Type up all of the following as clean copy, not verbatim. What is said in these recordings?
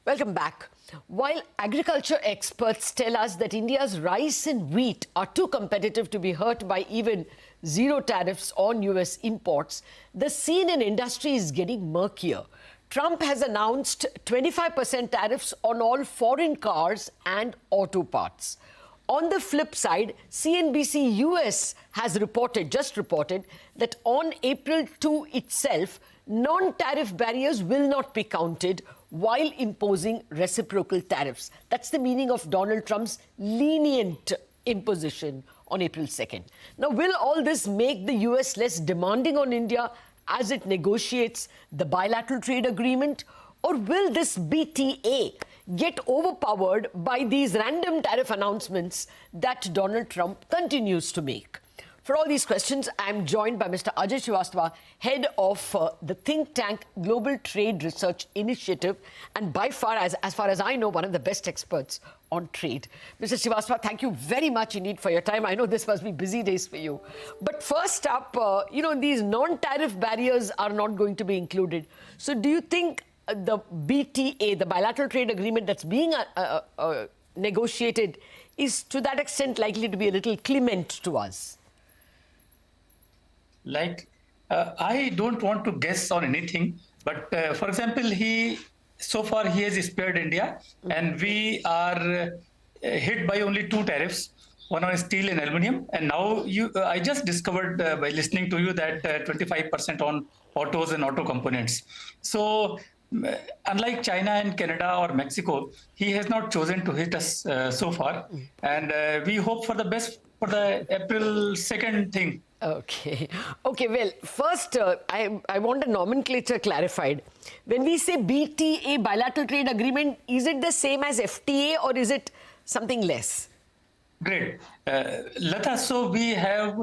Welcome back. While agriculture experts tell us that India's rice and wheat are too competitive to be hurt by even zero tariffs on US imports, the scene in industry is getting murkier. Trump has announced 25% tariffs on all foreign cars and auto parts. On the flip side, CNBC US has just reported that on April 2 itself, non-tariff barriers will not be counted while imposing reciprocal tariffs. That's the meaning of Donald Trump's lenient imposition on April 2nd. Now, will all this make the US less demanding on India as it negotiates the bilateral trade agreement? Or will this BTA get overpowered by these random tariff announcements that Donald Trump continues to make? For all these questions, I'm joined by Mr. Ajay Srivastava, head of the think tank Global Trade Research Initiative, and by far, as far as I know, one of the best experts on trade. Mr. Srivastava, thank you very much indeed for your time. I know this must be busy days for you. But first up, these non-tariff barriers are not going to be included. So do you think the BTA, the bilateral trade agreement that's being negotiated, is to that extent likely to be a little clement to us? I don't want to guess on anything, but for example, so far he has spared India, and we are hit by only two tariffs, one on steel and aluminum. And now I just discovered by listening to you that 25% on autos and auto components. So unlike China and Canada or Mexico, he has not chosen to hit us so far. And we hope for the best for the April 2nd thing. Okay. Well, first, I want a nomenclature clarified. When we say BTA, bilateral trade agreement, is it the same as FTA or is it something less? Great. Latha, so we have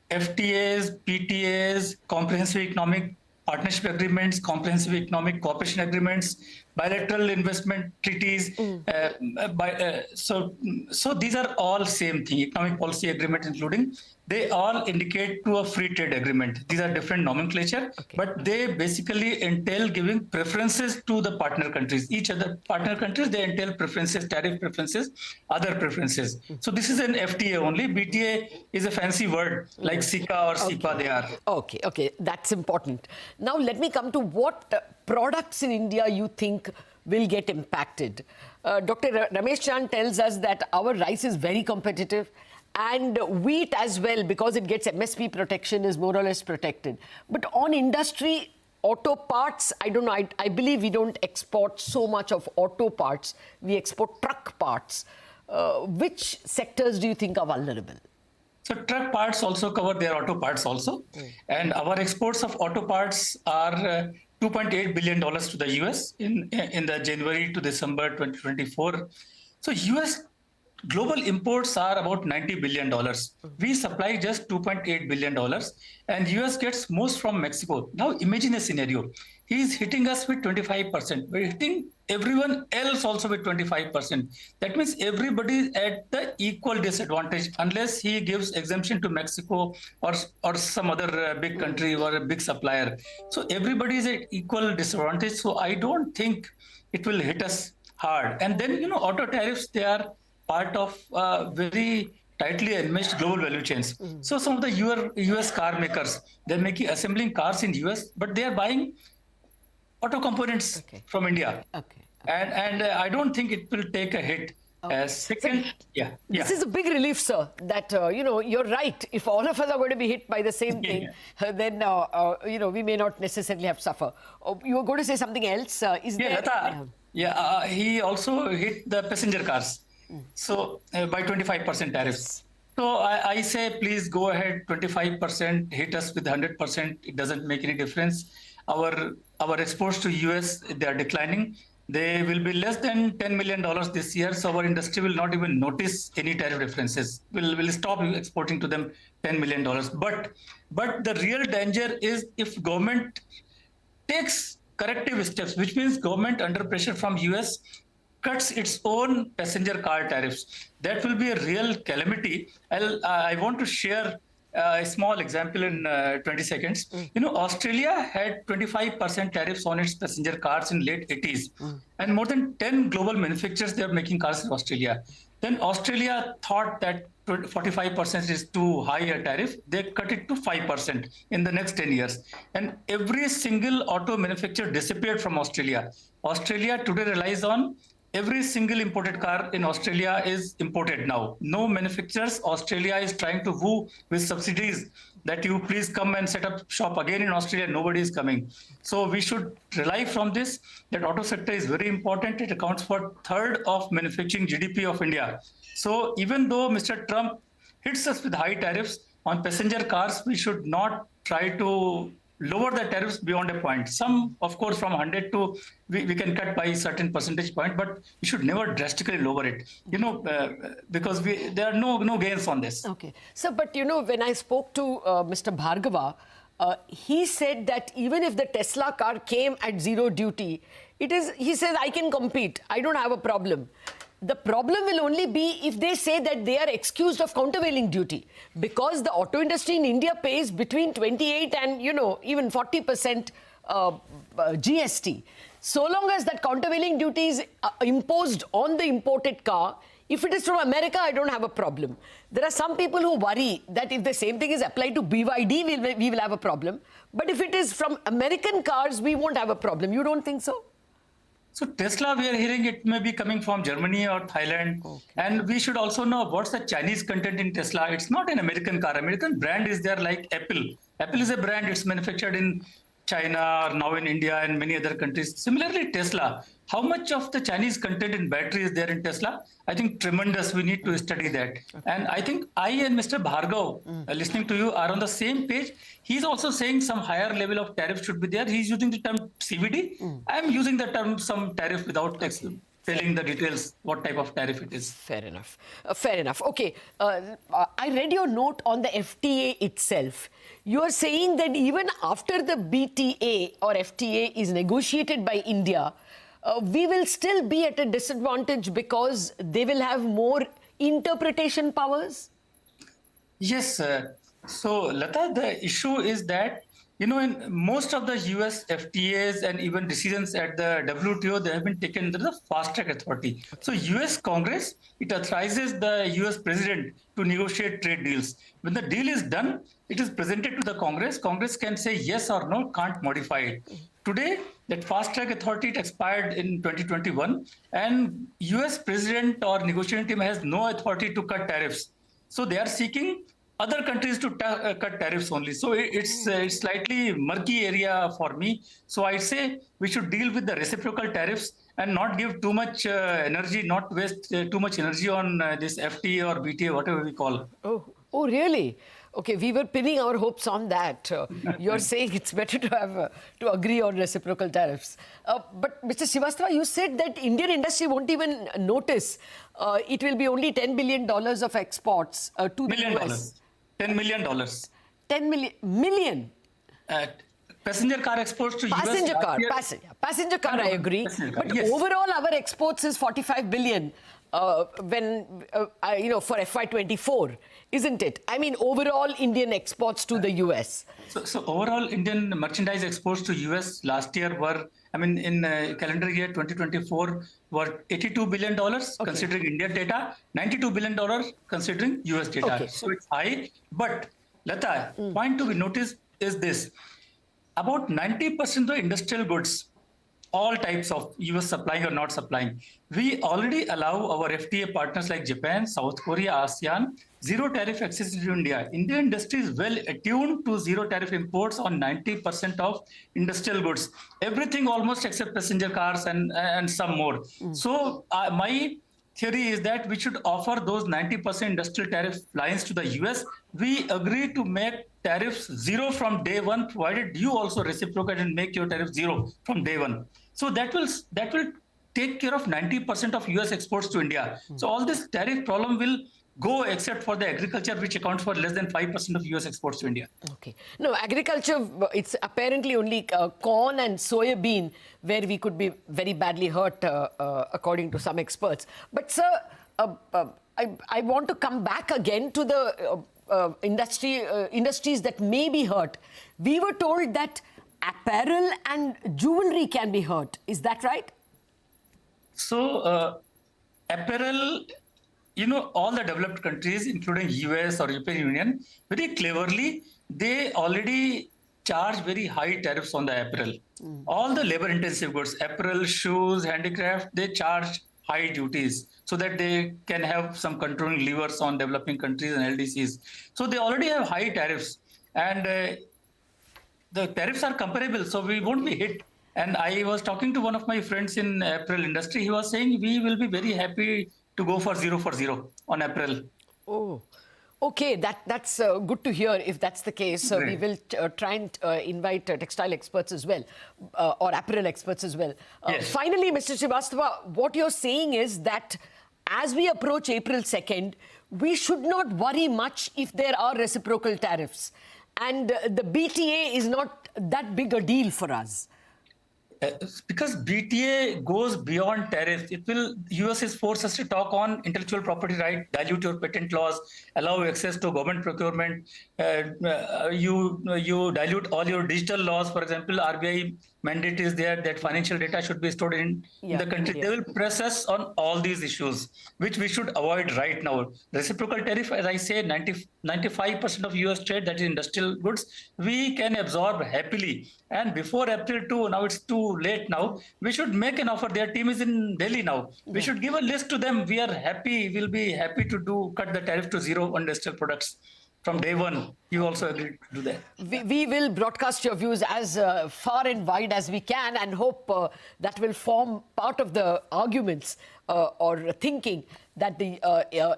FTAs, PTAs, comprehensive economic partnership agreements, comprehensive economic cooperation agreements, bilateral investment treaties. So these are all same thing, economic policy agreement including. They all indicate to a free trade agreement. These are different nomenclature, but they basically entail giving preferences to the partner countries. Each other partner countries, they entail preferences, tariff preferences, other preferences. So this is an FTA only. BTA is a fancy word like SICA or SIPA they are. Okay, that's important. Now let me come to what products in India you think will get impacted. Dr. Ramesh Chand tells us that our rice is very competitive, and wheat as well, because it gets MSP protection, is more or less protected. But on industry, auto parts, I don't know, I believe we don't export so much of auto parts. We export truck parts. Which sectors do you think are vulnerable? So truck parts also cover their auto parts also. And our exports of auto parts are $2.8 billion to the US in the January to December 2024. So US global imports are about $90 billion. We supply just $2.8 billion, and US gets most from Mexico. Now imagine a scenario. He is hitting us with 25%. We're hitting everyone else also with 25%. That means everybody is at the equal disadvantage unless he gives exemption to Mexico or some other big country or a big supplier. So everybody is at equal disadvantage. So I don't think it will hit us hard. And then, auto tariffs, they are part of very tightly enmeshed global value chains. So some of the US car makers, they're assembling cars in US, but they are buying auto components from India. And I don't think it will take a hit. Second, This is a big relief, sir, that, you're right. If all of us are going to be hit by the same thing, then, we may not necessarily have to suffer. You were going to say something else? He also hit the passenger cars. So by 25% tariffs. So I say, please go ahead, 25%, hit us with 100%. It doesn't make any difference. Our exports to US, they are declining. They will be less than $10 million this year. So our industry will not even notice any tariff differences. We'll stop exporting to them $10 million. But the real danger is if government takes corrective steps, which means government under pressure from US cuts its own passenger car tariffs. That will be a real calamity. I want to share a small example in 20 seconds. Australia had 25% tariffs on its passenger cars in late 80s. And more than 10 global manufacturers, they are making cars in Australia. Then Australia thought that 45% is too high a tariff. They cut it to 5% in the next 10 years. And every single auto manufacturer disappeared from Australia. Australia today relies on every single imported car in Australia is imported now. No manufacturers. Australia is trying to woo with subsidies that you please come and set up shop again in Australia. Nobody is coming. So we should rely from this, that auto sector is very important. It accounts for third of manufacturing GDP of India. So even though Mr. Trump hits us with high tariffs on passenger cars, we should not try to lower the tariffs beyond a point. Some, of course, from 100 to, we can cut by a certain percentage point, but we should never drastically lower it, because there are no gains on this. Okay. So, but when I spoke to Mr. Bhargava, he said that even if the Tesla car came at zero duty, he says, I can compete. I don't have a problem. The problem will only be if they say that they are excused of countervailing duty, because the auto industry in India pays between 28 and, even 40% GST. So long as that countervailing duty is imposed on the imported car, if it is from America, I don't have a problem. There are some people who worry that if the same thing is applied to BYD, we will have a problem. But if it is from American cars, we won't have a problem. You don't think so? So Tesla, we are hearing it may be coming from Germany or Thailand. Okay. And we should also know what's the Chinese content in Tesla. It's not an American car. American brand is there like Apple. Apple is a brand. It's manufactured in China, or now in India and many other countries. Similarly, Tesla. How much of the Chinese content in battery is there in Tesla? I think tremendous. We need to study that. Okay. And I think I and Mr. Bhargav, listening to you, are on the same page. He's also saying some higher level of tariff should be there. He's using the term CVD. I'm using the term some tariff without telling the details what type of tariff it is. Fair enough. Fair enough. Okay. I read your note on the FTA itself. You are saying that even after the BTA or FTA is negotiated by India, we will still be at a disadvantage because they will have more interpretation powers? Yes. So, Latha, the issue is that, in most of the US FTAs and even decisions at the WTO, they have been taken under the fast-track authority. So, US Congress, it authorizes the US President to negotiate trade deals. When the deal is done, it is presented to the Congress. Congress can say yes or no, can't modify it. Today, that fast-track authority, it expired in 2021, and US President or negotiating team has no authority to cut tariffs. So they are seeking other countries to cut tariffs only. So it's a slightly murky area for me. So I say we should deal with the reciprocal tariffs and not give too much energy, not waste too much energy on this FTA or BTA, whatever we call. Oh, really? Okay, we were pinning our hopes on that. You're saying it's better to have to agree on reciprocal tariffs. But Mr. Srivastava, you said that Indian industry won't even notice. It will be only $10 billion of exports to the US. $10 million. 10 million? Passenger car exports to passenger US. Passenger car, I agree. But yes, overall, our exports is 45 billion. For FY24, isn't it? I mean, overall Indian exports to the US. So overall Indian merchandise exports to US last year were, in calendar year 2024, were $82 billion, considering Indian data, $92 billion considering US data. Okay. So it's high. But Latha, point to be noticed is this. About 90% of the industrial goods, all types of US supplying or not supplying, we already allow our FTA partners like Japan, South Korea, ASEAN, zero tariff access to India. Indian industry is well attuned to zero tariff imports on 90% of industrial goods. Everything almost except passenger cars and some more. So my theory is that we should offer those 90% industrial tariff lines to the US. We agree to make tariffs zero from day one, provided you also reciprocate and make your tariff zero from day one. So that will take care of 90% of US exports to India. So all this tariff problem will go except for the agriculture, which accounts for less than 5% of US exports to India. Okay. No, agriculture, it's apparently only corn and soya bean where we could be very badly hurt, according to some experts. But sir, I want to come back again to the industries that may be hurt. We were told that apparel and jewelry can be hurt. Is that right? So, apparel, all the developed countries, including US or European Union, very cleverly, they already charge very high tariffs on the apparel. All the labor-intensive goods, apparel, shoes, handicraft, they charge high duties so that they can have some controlling levers on developing countries and LDCs. So they already have high tariffs, and the tariffs are comparable, so we won't be hit. And I was talking to one of my friends in apparel industry. He was saying we will be very happy to go for zero on apparel. Oh, okay. That's good to hear. If that's the case, we will try and invite textile experts as well, or apparel experts as well. Yes. Finally, Mr. Srivastava, what you're saying is that as we approach April 2nd, we should not worry much if there are reciprocal tariffs. And the BTA is not that big a deal for us. Because BTA goes beyond tariffs. US is forced us to talk on intellectual property right, dilute your patent laws, allow access to government procurement. You dilute all your digital laws. For example, RBI mandate is there that financial data should be stored in the country. They will press us on all these issues, which we should avoid right now. Reciprocal tariff, as I say, 95% of US trade, that is industrial goods, we can absorb happily. And before April 2, now it's too late now, we should make an offer. Their team is in Delhi now. We should give a list to them. We are happy. We'll be happy to cut the tariff to zero on industrial products. From day one, you also agreed to do that. We will broadcast your views as far and wide as we can, and hope that will form part of the arguments or thinking that the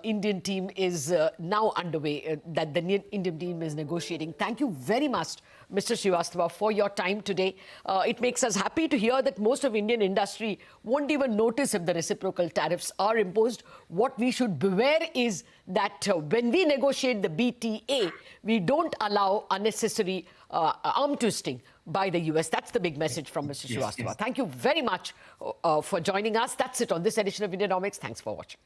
Indian team is now underway, that the Indian team is negotiating. Thank you very much, Mr. Srivastava, for your time today. It makes us happy to hear that most of Indian industry won't even notice if the reciprocal tariffs are imposed. What we should beware is that when we negotiate the BTA, we don't allow unnecessary arm twisting by the US. That's the big message from Mr. Srivastava. Yes. Thank you very much for joining us. That's it on this edition of Indianomics. Thanks for watching.